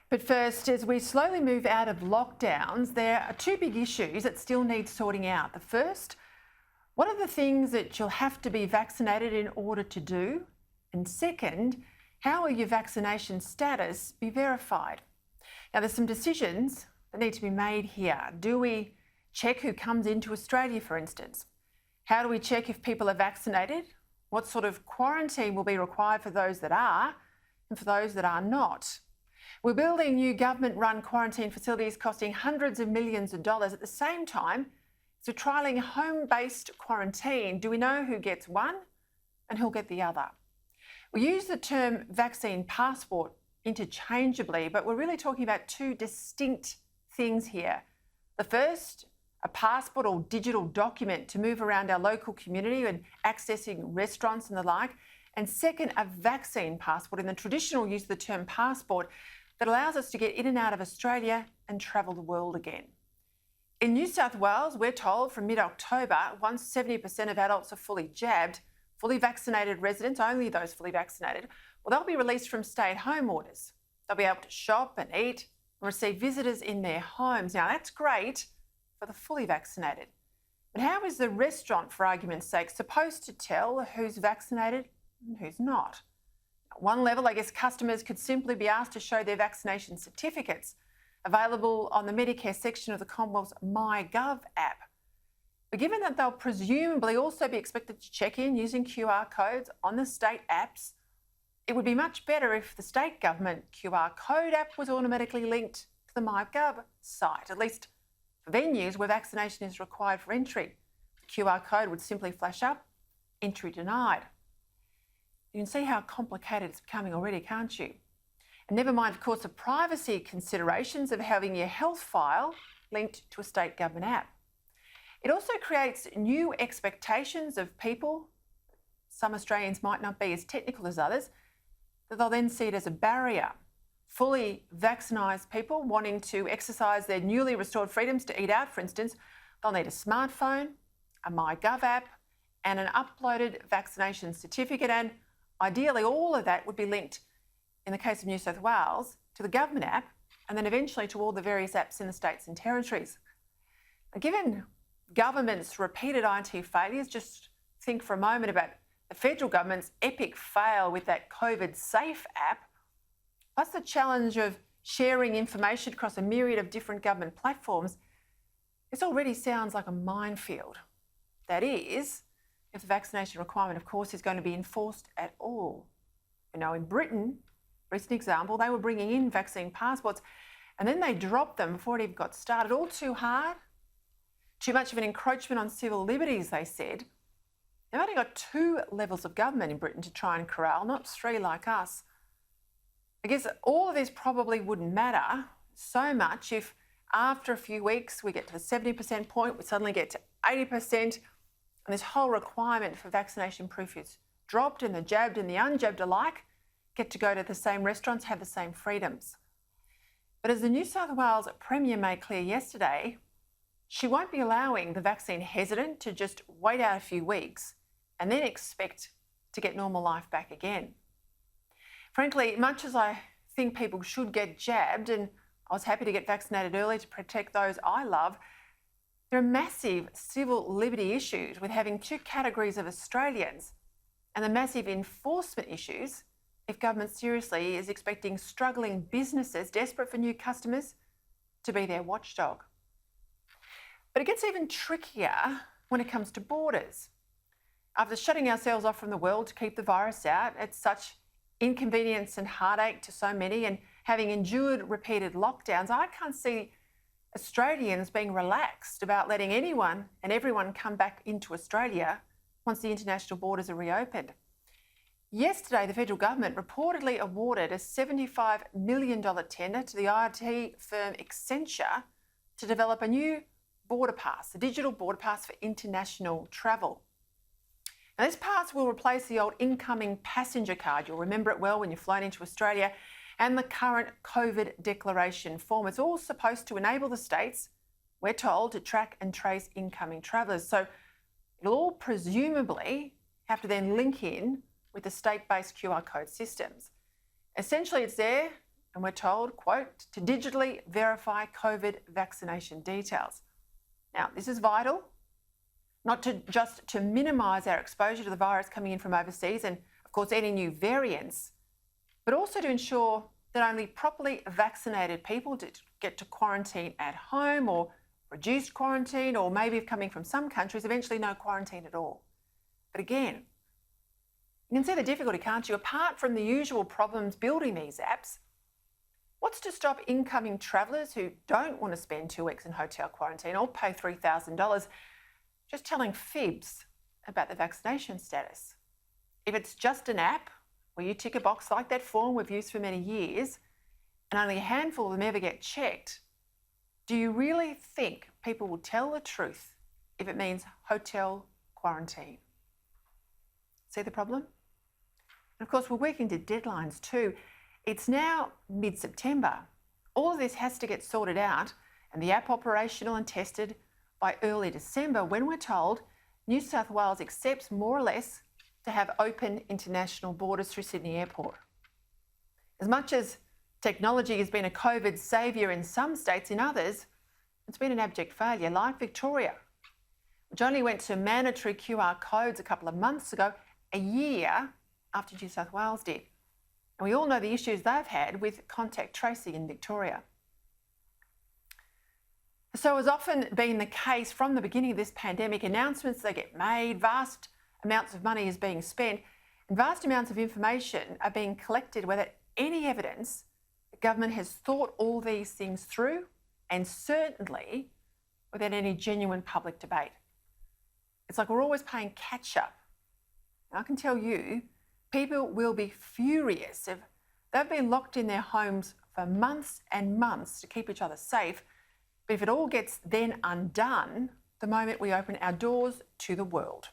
But first, as we slowly move out of lockdowns, there are two big issues that still need sorting out. The first, what are the things that you'll have to be vaccinated in order to do? And second, how will your vaccination status be verified? Now, there's some decisions that need to be made here. Do we check who comes into Australia, for instance? How do we check if people are vaccinated? What sort of quarantine will be required for those that are and for those that are not? We're building new government-run quarantine facilities costing hundreds of millions of dollars. At the same time, as we're trialling home-based quarantine, do we know who gets one and who'll get the other? We use the term vaccine passport interchangeably, but we're really talking about two distinct things here. The first, a passport or digital document to move around our local community and accessing restaurants and the like. And second, a vaccine passport in the traditional use of the term passport that allows us to get in and out of Australia and travel the world again. In New South Wales, we're told from mid-October, once 70% of adults are fully jabbed, fully vaccinated residents, only those fully vaccinated, well, they'll be released from stay-at-home orders. They'll be able to shop and eat and receive visitors in their homes. Now, that's great for the fully vaccinated. But how is the restaurant, for argument's sake, supposed to tell who's vaccinated and who's not? At one level, I guess customers could simply be asked to show their vaccination certificates available on the Medicare section of the Commonwealth's MyGov app. But given that they'll presumably also be expected to check in using QR codes on the state apps, it would be much better if the state government QR code app was automatically linked to the MyGov site, at least for venues where vaccination is required for entry. The QR code would simply flash up, entry denied. You can see how complicated it's becoming already, can't you? And never mind, of course, the privacy considerations of having your health file linked to a state government app. It also creates new expectations of people. Some Australians might not be as technical as others, that they'll then see it as a barrier. Fully vaccinised people wanting to exercise their newly restored freedoms to eat out, for instance, they'll need a smartphone, a MyGov app, and an uploaded vaccination certificate. And ideally, all of that would be linked, in the case of New South Wales, to the government app, and then eventually to all the various apps in the states and territories. Now, given government's repeated IT failures, just think for a moment about the federal government's epic fail with that COVIDSafe app, plus the challenge of sharing information across a myriad of different government platforms. This already sounds like a minefield. That is, if the vaccination requirement, of course, is going to be enforced at all. You know, in Britain, recent example, they were bringing in vaccine passports and then they dropped them before it even got started. All too hard, too much of an encroachment on civil liberties, they said. They've only got 2 levels of government in Britain to try and corral, not 3 like us. I guess all of this probably wouldn't matter so much if after a few weeks we get to the 70% point, we suddenly get to 80%, and this whole requirement for vaccination proof is dropped and the jabbed and the unjabbed alike get to go to the same restaurants, have the same freedoms. But as the New South Wales Premier made clear yesterday, she won't be allowing the vaccine hesitant to just wait out a few weeks and then expect to get normal life back again. Frankly, much as I think people should get jabbed, and I was happy to get vaccinated early to protect those I love, there are massive civil liberty issues with having 2 categories of Australians, and the massive enforcement issues if government seriously is expecting struggling businesses desperate for new customers to be their watchdog. But it gets even trickier when it comes to borders. After shutting ourselves off from the world to keep the virus out, it's such inconvenience and heartache to so many, and having endured repeated lockdowns, I can't see Australians being relaxed about letting anyone and everyone come back into Australia once the international borders are reopened. Yesterday, the federal government reportedly awarded a $75 million tender to the IT firm Accenture to develop a new border pass, a digital border pass for international travel. Now, this pass will replace the old incoming passenger card. You'll remember it well when you've flown into Australia, and the current COVID declaration form. It's all supposed to enable the states, we're told, to track and trace incoming travellers. So it'll all presumably have to then link in with the state-based QR code systems. Essentially, it's there And we're told, quote, to digitally verify COVID vaccination details. Now, this is vital, not just to minimise our exposure to the virus coming in from overseas and, of course, any new variants, but also to ensure that only properly vaccinated people get to quarantine at home or reduced quarantine, or maybe if coming from some countries, eventually no quarantine at all. But again, you can see the difficulty, can't you? Apart from the usual problems building these apps, what's to stop incoming travellers who don't want to spend 2 weeks in hotel quarantine or pay $3,000 just telling fibs about the vaccination status? If it's just an app where you tick a box like that form we've used for many years and only a handful of them ever get checked, do you really think people will tell the truth if it means hotel quarantine? See the problem? And of course, we're working to deadlines too. It's now mid-September. All of this has to get sorted out and the app operational and tested by early December, when we're told New South Wales accepts more or less to have open international borders through Sydney Airport. As much as technology has been a COVID saviour in some states, in others, it's been an abject failure, like Victoria, which only went to mandatory QR codes a couple of months ago, a year after New South Wales did. And we all know the issues they've had with contact tracing in Victoria. So as often been the case from the beginning of this pandemic, announcements that get made, vast amounts of money is being spent, and vast amounts of information are being collected without any evidence the government has thought all these things through, and certainly without any genuine public debate. It's like we're always playing catch up. I can tell you, people will be furious if they've been locked in their homes for months and months to keep each other safe, but if it all gets then undone the moment we open our doors to the world.